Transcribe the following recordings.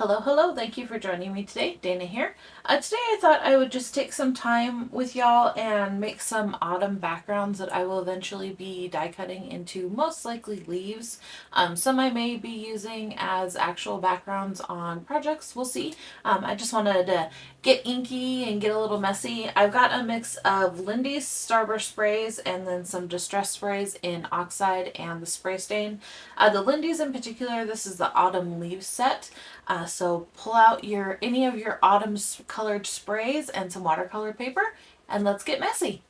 Hello, thank you for joining me today. Dana here. Today I thought I would just take some time with y'all and make some autumn backgrounds that I will eventually be die cutting into most likely leaves. Some I may be using as actual backgrounds on projects, we'll see. I just wanted to get inky and get a little messy. I've got a mix of Lindy's Starburst sprays and then some distress sprays in oxide and the spray stain. The Lindy's in particular, this is the autumn leaves set. So pull out any of your autumn colored sprays and some watercolor paper and let's get messy.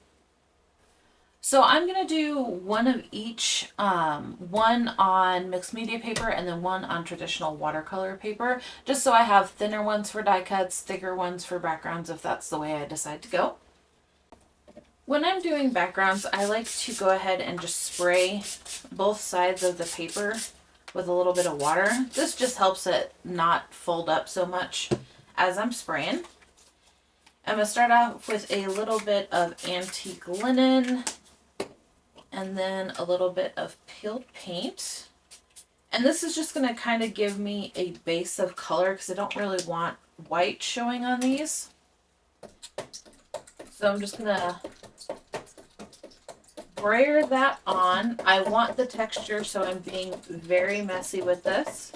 So I'm going to do one of each, one on mixed media paper and then one on traditional watercolor paper, just so I have thinner ones for die cuts, thicker ones for backgrounds if that's the way I decide to go. When I'm doing backgrounds, I like to go ahead and just spray both sides of the paper with a little bit of water. This just helps it not fold up so much as I'm spraying. I'm going to start off with a little bit of antique linen and then a little bit of peeled paint. And this is just going to kind of give me a base of color because I don't really want white showing on these. So I'm just going to brayer that on. I want the texture, so I'm being very messy with this.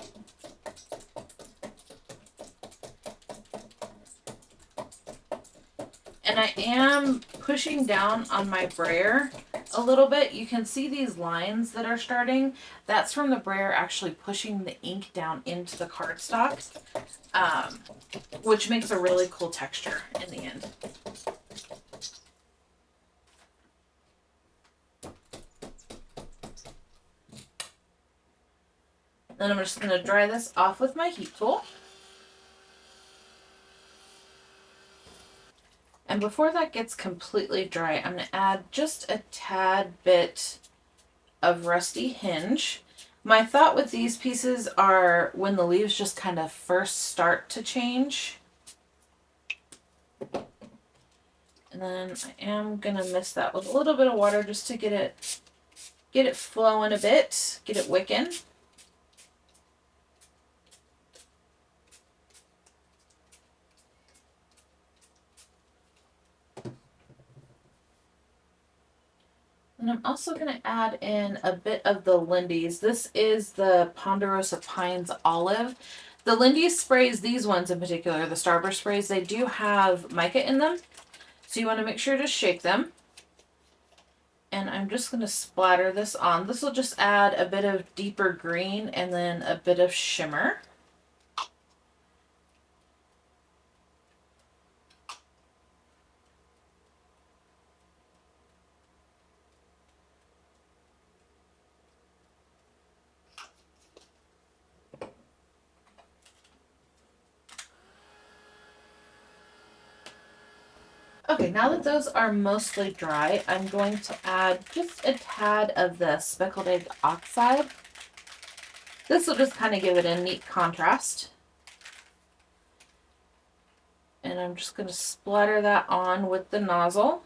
And I am pushing down on my brayer a little bit. You can see these lines that are starting. That's from the brayer actually pushing the ink down into the cardstock, which makes a really cool texture in the end. Then I'm just going to dry this off with my heat tool. And before that gets completely dry, I'm going to add just a tad bit of rusty hinge. My thought with these pieces are when the leaves just kind of first start to change. And then I am going to mist that with a little bit of water just to get it flowing a bit, get it wicking. And I'm also going to add in a bit of the Lindy's. This is the Ponderosa Pines Olive. The Lindy's sprays, these ones in particular, the Starburst sprays, they do have mica in them. So you want to make sure to shake them. And I'm just going to splatter this on. This will just add a bit of deeper green and then a bit of shimmer. Okay, now that those are mostly dry, I'm going to add just a tad of the speckled egg oxide. This will just kind of give it a neat contrast. And I'm just going to splatter that on with the nozzle.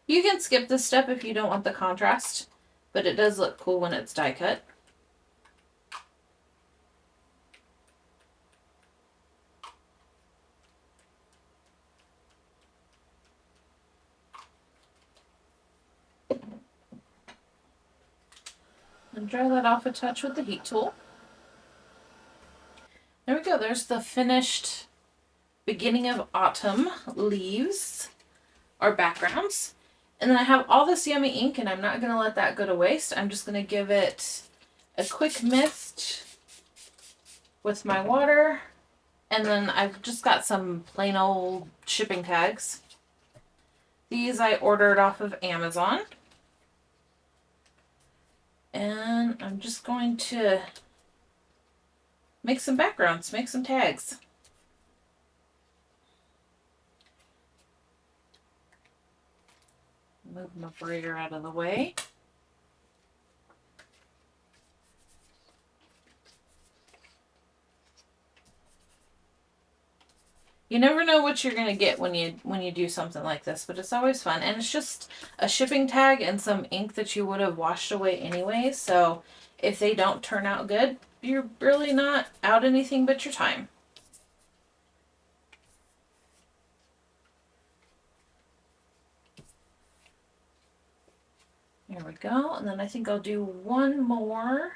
You can skip this step if you don't want the contrast, but it does look cool when it's die cut. And dry that off a touch with the heat tool. There we go. There's the finished beginning of autumn leaves or backgrounds. And then I have all this yummy ink and I'm not going to let that go to waste. I'm just going to give it a quick mist with my water. And then I've just got some plain old shipping tags. These I ordered off of Amazon. And I'm just going to make some backgrounds, make some tags. Move my brayer out of the way. You never know what you're gonna get when you do something like this, but it's always fun. And it's just a shipping tag and some ink that you would have washed away anyway. So if they don't turn out good, you're really not out anything but your time. There we go. And then I think I'll do one more.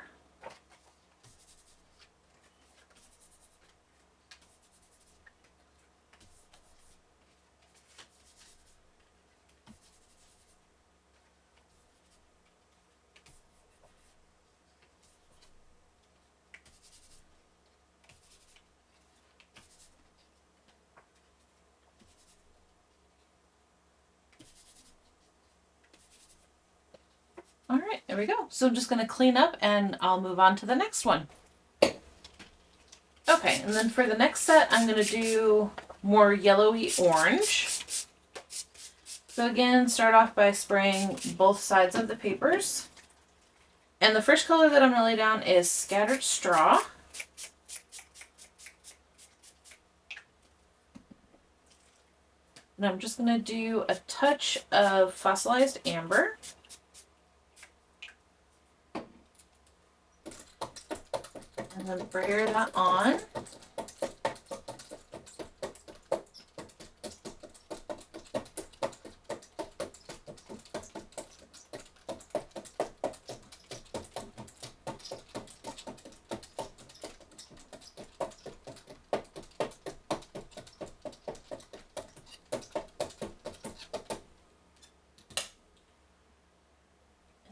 All right, there we go. So I'm just going to clean up and I'll move on to the next one. Okay, and then for the next set, I'm going to do more yellowy orange. So again, start off by spraying both sides of the papers. And the first color that I'm going to lay down is Scattered Straw. And I'm just going to do a touch of Fossilized Amber. And then brayer that on.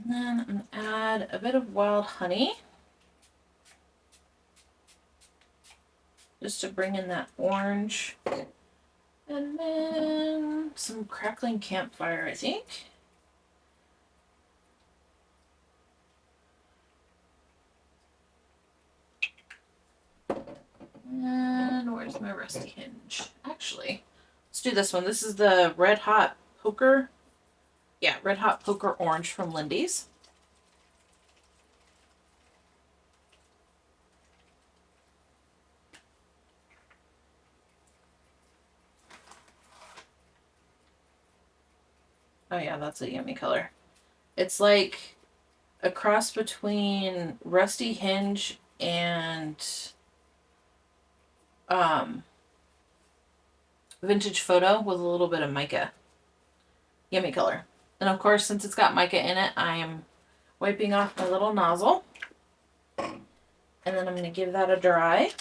And then I'm going to add a bit of Wild Honey, just to bring in that orange. And then some Crackling Campfire, I think. And where's my Rusty Hinge? Actually, let's do this one. This is the Red Hot Poker. Yeah, Red Hot Poker Orange from Lindy's. Oh yeah, that's a yummy color. It's like a cross between Rusty Hinge and Vintage Photo with a little bit of mica. Yummy color. And of course, since it's got mica in it, I'm wiping off my little nozzle. And then I'm going to give that a dry.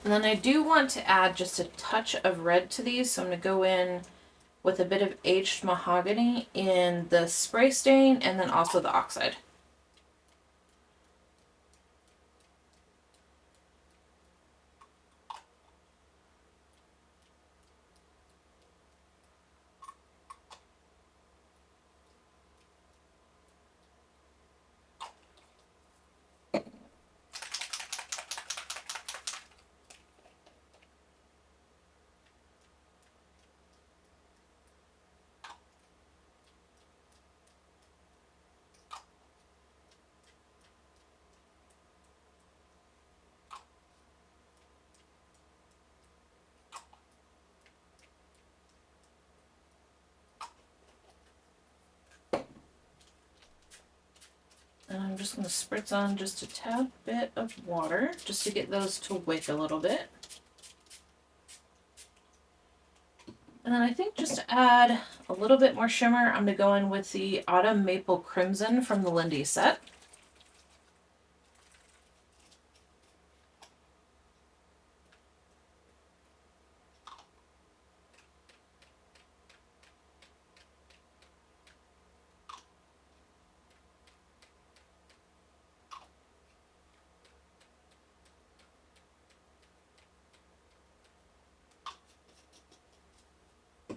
And then I do want to add just a touch of red to these, so I'm going to go in with a bit of aged mahogany in the spray stain and then also the oxide. And I'm just going to spritz on just a tad bit of water just to get those to wick a little bit. And then I think just to add a little bit more shimmer, I'm going to go in with the Autumn Maple Crimson from the Lindy set.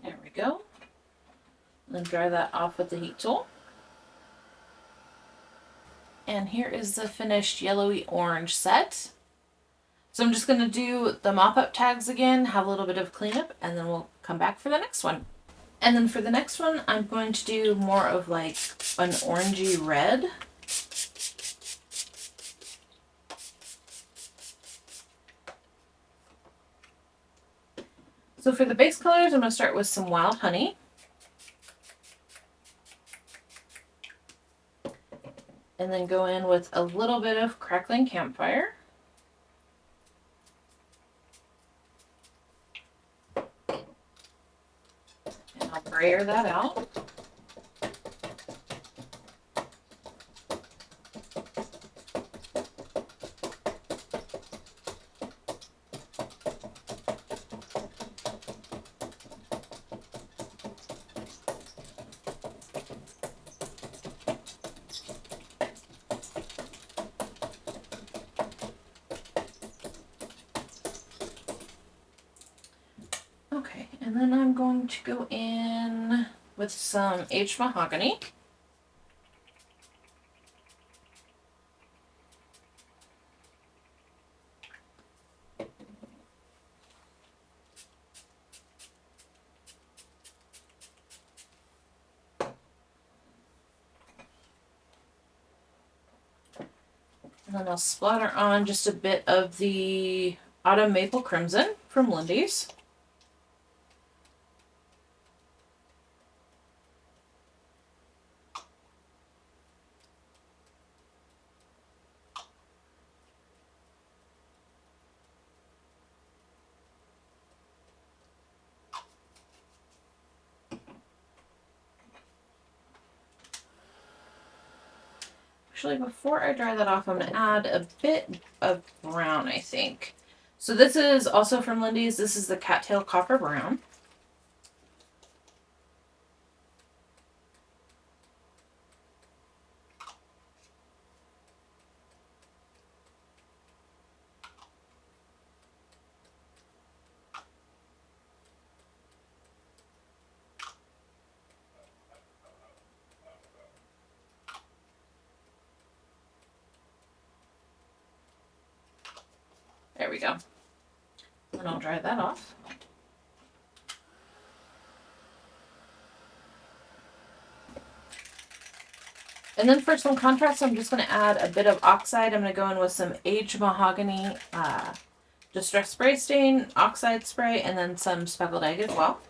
There we go. And then dry that off with the heat tool. And here is the finished yellowy orange set. So I'm just going to do the mop-up tags again, have a little bit of cleanup, and then we'll come back for the next one. And then for the next one, I'm going to do more of like an orangey red. So for the base colors, I'm going to start with some Wild Honey. And then go in with a little bit of Crackling Campfire. And I'll brayer that out. Okay, and then I'm going to go in with some aged mahogany. And then I'll splatter on just a bit of the Autumn Maple Crimson from Lindy's. Actually, before I dry that off, I'm going to add a bit of brown, I think. So this is also from Lindy's. This is the Cattail Copper Brown. There we go. And I'll dry that off. And then for some contrast, I'm just going to add a bit of oxide. I'm going to go in with some aged mahogany distress spray stain, oxide spray, and then some speckled egg as well.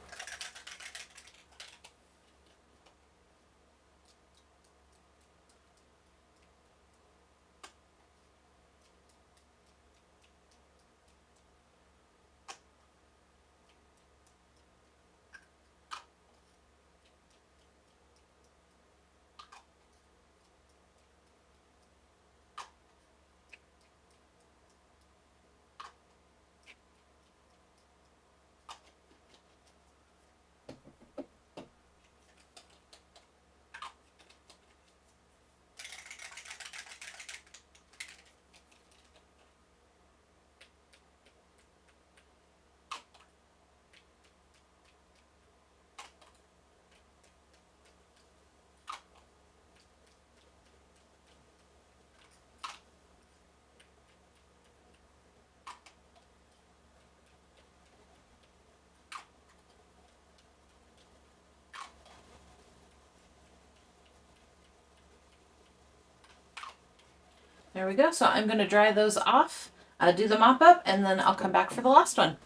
There we go. So I'm going to dry those off, do the mop up, and then I'll come back for the last one.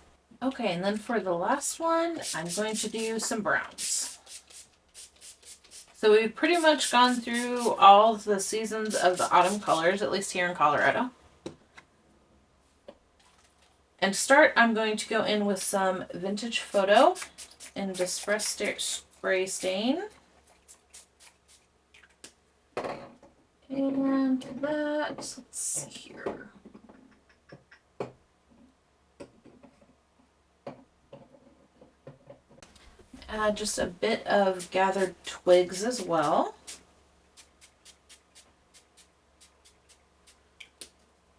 Okay, and then for the last one, I'm going to do some browns. So we've pretty much gone through all the seasons of the autumn colors, at least here in Colorado. And to start, I'm going to go in with some Vintage Photo and Distress Spray Stain. And that, let's see here. Add just a bit of gathered twigs as well.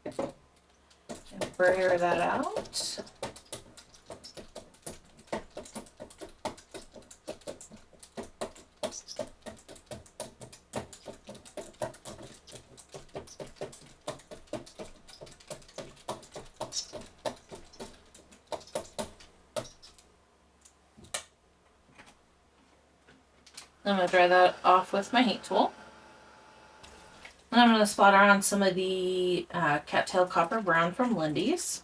And brayer that out. I'm going to dry that off with my heat tool. And I'm going to splatter on some of the cattail copper brown from Lindy's.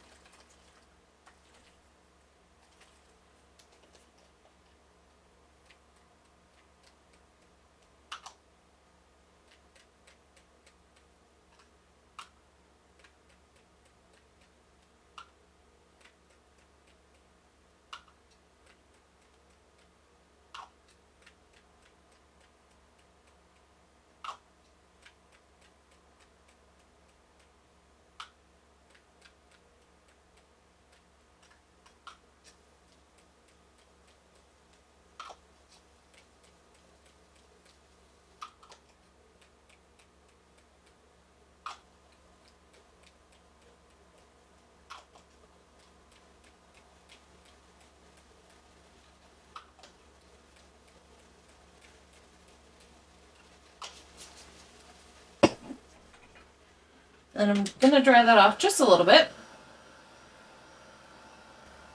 And I'm going to dry that off just a little bit.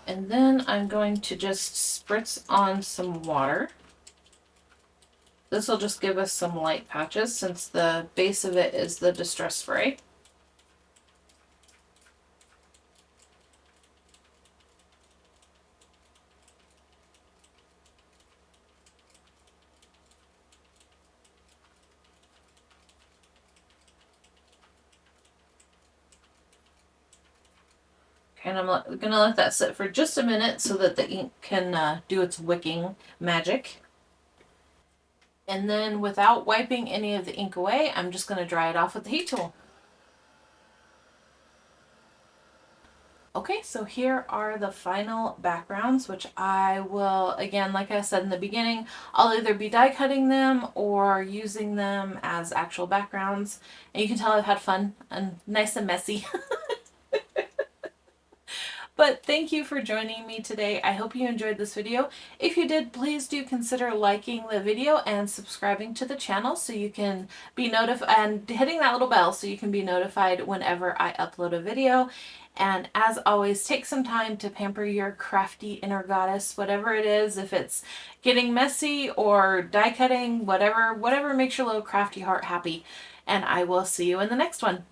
And then I'm going to just spritz on some water. This will just give us some light patches since the base of it is the Distress Spray. And I'm going to let that sit for just a minute so that the ink can do its wicking magic. And then without wiping any of the ink away, I'm just going to dry it off with the heat tool. Okay, so here are the final backgrounds, which I will, again, like I said in the beginning, I'll either be die cutting them or using them as actual backgrounds. And you can tell I've had fun and nice and messy. But thank you for joining me today. I hope you enjoyed this video. If you did, please do consider liking the video and subscribing to the channel so you can be notified, and hitting that little bell so you can be notified whenever I upload a video. And as always, take some time to pamper your crafty inner goddess, whatever it is, if it's getting messy or die cutting, whatever makes your little crafty heart happy. And I will see you in the next one.